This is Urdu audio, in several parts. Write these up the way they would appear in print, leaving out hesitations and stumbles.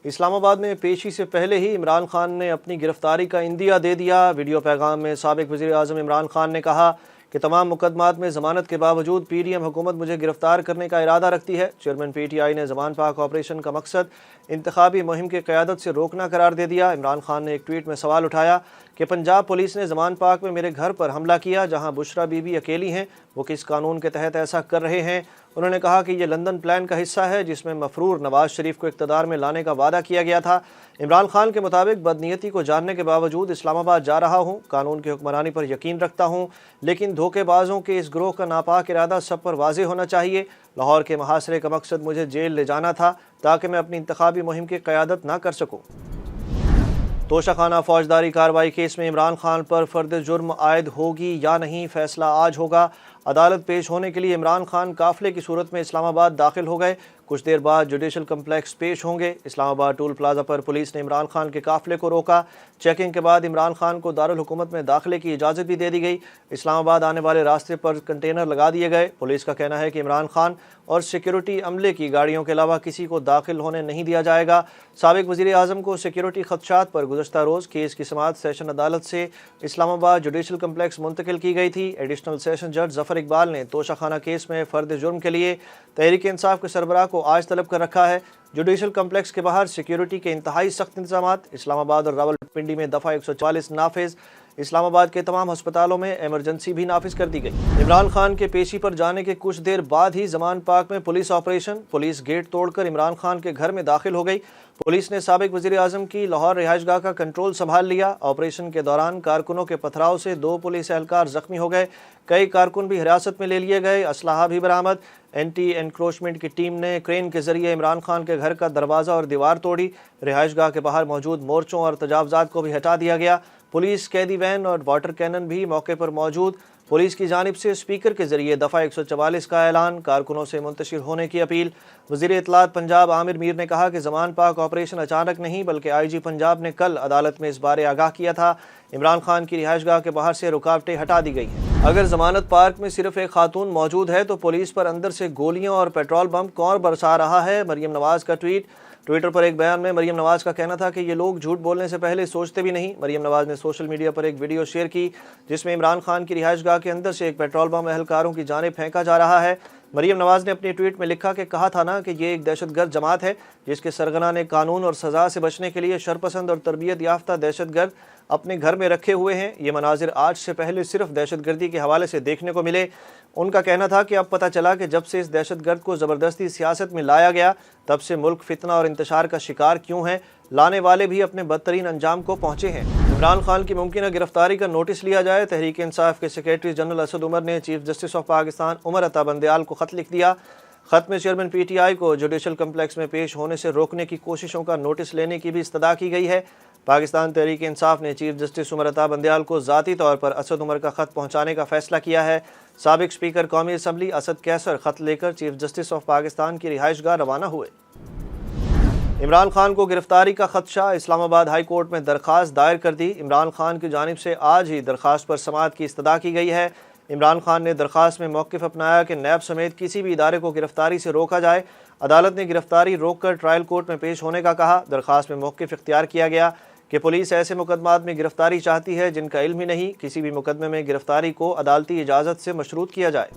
اسلام آباد میں پیشی سے پہلے ہی عمران خان نے اپنی گرفتاری کا عندیہ دے دیا۔ ویڈیو پیغام میں سابق وزیر اعظم عمران خان نے کہا کہ تمام مقدمات میں ضمانت کے باوجود پی ڈی ایم حکومت مجھے گرفتار کرنے کا ارادہ رکھتی ہے۔ چیئرمین پی ٹی آئی نے زمان پاک آپریشن کا مقصد انتخابی مہم کی قیادت سے روکنا قرار دے دیا۔ عمران خان نے ایک ٹویٹ میں سوال اٹھایا کہ پنجاب پولیس نے زمان پاک میں میرے گھر پر حملہ کیا جہاں بشرا بی بی اکیلی ہیں، وہ کس قانون کے تحت ایسا کر رہے ہیں؟ انہوں نے کہا کہ یہ لندن پلان کا حصہ ہے جس میں مفرور نواز شریف کو اقتدار میں لانے کا وعدہ کیا گیا تھا۔ عمران خان کے مطابق بدنیتی کو جاننے کے باوجود اسلام آباد جا رہا ہوں، قانون کی حکمرانی پر یقین رکھتا ہوں، لیکن دھوکے بازوں کے اس گروہ کا ناپاک ارادہ سب پر واضح ہونا چاہیے۔ لاہور کے محاصرے کا مقصد مجھے جیل لے جانا تھا تاکہ میں اپنی انتخابی مہم کی قیادت نہ کر سکوں۔ توشہ خانہ فوجداری کارروائی کیس میں عمران خان پر فرد جرم عائد ہوگی یا نہیں، فیصلہ آج ہوگا۔ عدالت پیش ہونے کے لیے عمران خان قافلے کی صورت میں اسلام آباد داخل ہو گئے۔ کچھ دیر بعد جوڈیشل کمپلیکس پیش ہوں گے۔ اسلام آباد ٹول پلازا پر پولیس نے عمران خان کے قافلے کو روکا۔ چیکنگ کے بعد عمران خان کو دارالحکومت میں داخلے کی اجازت بھی دے دی گئی۔ اسلام آباد آنے والے راستے پر کنٹینر لگا دیے گئے۔ پولیس کا کہنا ہے کہ عمران خان اور سیکیورٹی عملے کی گاڑیوں کے علاوہ کسی کو داخل ہونے نہیں دیا جائے گا۔ سابق وزیر اعظم کو سیکیورٹی خدشات پر گزشتہ روز کیس کی سماعت سیشن عدالت سے اسلام آباد جوڈیشل کمپلیکس منتقل کی گئی تھی۔ ایڈیشنل سیشن جج ظفر اقبال نے توشہ خانہ کیس میں فرد جرم کے لیے تحریک انصاف کے سربراہ کو آج طلب کر رکھا ہے۔ جوڈیشل کمپلیکس کے باہر سیکیورٹی کے انتہائی سخت انتظامات۔ اسلام آباد اور راولپنڈی میں دفعہ 144 نافذ۔ اسلام آباد کے تمام ہسپتالوں میں ایمرجنسی بھی نافذ کر دی گئی۔ عمران خان کے پیشی پر جانے کے کچھ دیر بعد ہی زمان پاک میں پولیس آپریشن۔ پولیس گیٹ توڑ کر عمران خان کے گھر میں داخل ہو گئی۔ پولیس نے سابق وزیر اعظم کی لاہور رہائش گاہ کا کنٹرول سنبھال لیا۔ آپریشن کے دوران کارکنوں کے پتھراؤ سے 2 پولیس اہلکار زخمی ہو گئے۔ کئی کارکن بھی حراست میں لے لیے گئے۔ اسلحہ بھی برآمد۔ اینٹی انکروچمنٹ کی ٹیم نے کرین کے ذریعے عمران خان کے گھر کا دروازہ اور دیوار توڑی۔ رہائش گاہ کے باہر موجود مورچوں اور تجاوزات کو بھی ہٹا دیا گیا۔ پولیس قیدی وین اور واٹر کینن بھی موقع پر موجود۔ پولیس کی جانب سے اسپیکر کے ذریعے دفعہ 144 کا اعلان، کارکنوں سے منتشر ہونے کی اپیل۔ وزیر اطلاعات پنجاب عامر میر نے کہا کہ زمان پاک آپریشن اچانک نہیں بلکہ آئی جی پنجاب نے کل عدالت میں اس بارے آگاہ کیا تھا۔ عمران خان کی رہائش گاہ کے باہر سے رکاوٹیں ہٹا دی گئی ہیں۔ اگر ضمانت پارک میں صرف ایک خاتون موجود ہے تو پولیس پر اندر سے گولیاں اور پیٹرول بم کون برسا رہا ہے؟ مریم نواز کا ٹویٹ۔ ٹویٹر پر ایک بیان میں مریم نواز کا کہنا تھا کہ یہ لوگ جھوٹ بولنے سے پہلے سوچتے بھی نہیں۔ مریم نواز نے سوشل میڈیا پر ایک ویڈیو شیئر کی جس میں عمران خان کی رہائش گاہ کے اندر سے ایک پیٹرول بم اہلکاروں کی جانب پھینکا جا رہا ہے۔ مریم نواز نے اپنی ٹویٹ میں لکھا کہ کہا تھا نا کہ یہ ایک دہشت گرد جماعت ہے جس کے سرغنہ نے قانون اور سزا سے بچنے کے لیے شرپسند اور تربیت یافتہ دہشت گرد اپنے گھر میں رکھے ہوئے ہیں۔ یہ مناظر آج سے پہلے صرف دہشت گردی کے حوالے سے دیکھنے کو ملے۔ ان کا کہنا تھا کہ اب پتہ چلا کہ جب سے اس دہشت گرد کو زبردستی سیاست میں لایا گیا تب سے ملک فتنہ اور انتشار کا شکار کیوں ہے، لانے والے بھی اپنے بدترین انجام کو پہنچے ہیں۔ عمران خان کی ممکنہ گرفتاری کا نوٹس لیا جائے۔ تحریک انصاف کے سیکریٹری جنرل اسد عمر نے chief justice of Pakistan Umar Ata Bandial کو خط لکھ دیا۔ خط میں چیئرمین پی ٹی آئی کو جوڈیشل کمپلیکس میں پیش ہونے سے روکنے کی کوششوں کا نوٹس لینے کی بھی استدعا کی گئی ہے۔ پاکستان تحریک انصاف نے چیف جسٹس عمر عطا بندیال کو ذاتی طور پر اسد عمر کا خط پہنچانے کا فیصلہ کیا ہے۔ سابق اسپیکر قومی اسمبلی اسد کیسر خط لے کر چیف جسٹس آف پاکستان کی رہائش گاہ روانہ ہوئے۔ عمران خان کو گرفتاری کا خدشہ، اسلام آباد ہائی کورٹ میں درخواست دائر کر دی۔ عمران خان کی جانب سے آج ہی درخواست پر سماعت کی استدعا کی گئی ہے۔ عمران خان نے درخواست میں موقف اپنایا کہ نیب سمیت کسی بھی ادارے کو گرفتاری سے روکا جائے۔ عدالت نے گرفتاری روک کر ٹرائل کورٹ میں پیش ہونے کا کہا۔ درخواست میں موقف اختیار کیا گیا کہ پولیس ایسے مقدمات میں گرفتاری چاہتی ہے جن کا علم ہی نہیں، کسی بھی مقدمے میں گرفتاری کو عدالتی اجازت سے مشروط کیا جائے۔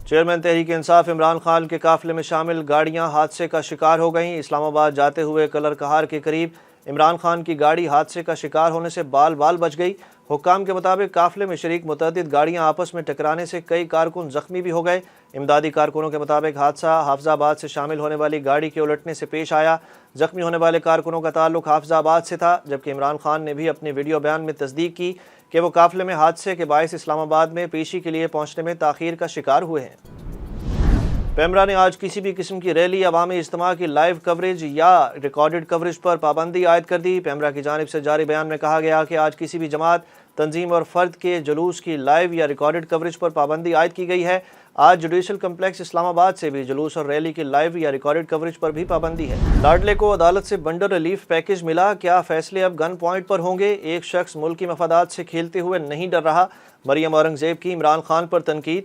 چیئرمین تحریک انصاف عمران خان کے قافلے میں شامل گاڑیاں حادثے کا شکار ہو گئیں۔ اسلام آباد جاتے ہوئے کلر کہار کے قریب عمران خان کی گاڑی حادثے کا شکار ہونے سے بال بال بچ گئی۔ حکام کے مطابق قافلے میں شریک متعدد گاڑیاں آپس میں ٹکرانے سے کئی کارکن زخمی بھی ہو گئے۔ امدادی کارکنوں کے مطابق حادثہ حافظ آباد سے شامل ہونے والی گاڑی کے الٹنے سے پیش آیا۔ زخمی ہونے والے کارکنوں کا تعلق حافظ آباد سے تھا، جبکہ عمران خان نے بھی اپنے ویڈیو بیان میں تصدیق کی کہ وہ قافلے میں حادثے کے باعث اسلام آباد میں پیشی کے لیے پہنچنے میں تاخیر کا شکار ہوئے ہیں۔ پیمرا نے آج کسی بھی قسم کی ریلی، عوامی اجتماع کی لائیو کوریج یا ریکارڈڈ کوریج پر پابندی عائد کر دی۔ پیمرا کی جانب سے جاری بیان میں کہا گیا کہ آج کسی بھی جماعت، تنظیم اور فرد کے جلوس کی لائیو یا ریکارڈڈ کوریج پر پابندی عائد کی گئی ہے۔ آج جوڈیشل کمپلیکس اسلام آباد سے بھی جلوس اور ریلی کی لائیو یا ریکارڈڈ کوریج پر بھی پابندی ہے۔ لاڈلے کو عدالت سے بنڈر ریلیف پیکج ملا، کیا فیصلے اب گن پوائنٹ پر ہوں گے؟ ایک شخص ملکی مفادات سے کھیلتے ہوئے نہیں ڈر رہا۔ مریم اورنگزیب کی عمران خان پر تنقید۔